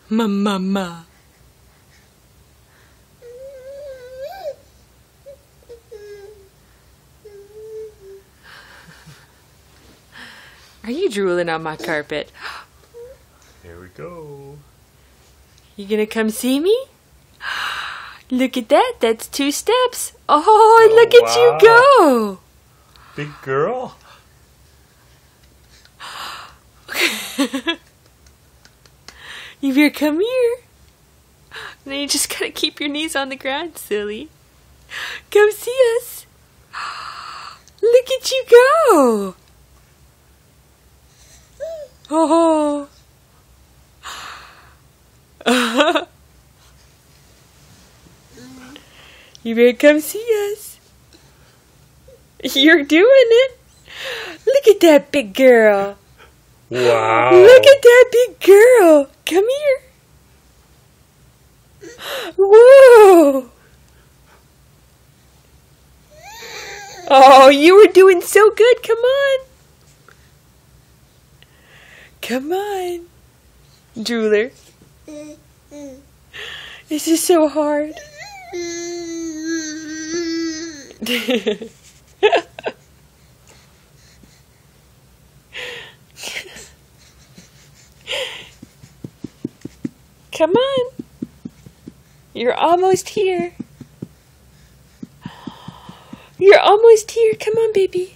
Mama. Are you drooling on my carpet? Here we go. You gonna come see me? Look at that. That's 2 steps. Oh, look at you go. Big girl. You better come here. Now you just gotta keep your knees on the ground, silly. Come see us. Look at you go. Oh. You better come see us. You're doing it. Look at that big girl. Wow. Look at that big girl. Come here. Whoa. Oh, you were doing so good. Come on. Come on. Drooler. This is so hard. Come on. You're almost here. You're almost here. Come on, baby.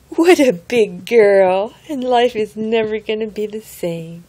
What a big girl. And life is never going to be the same.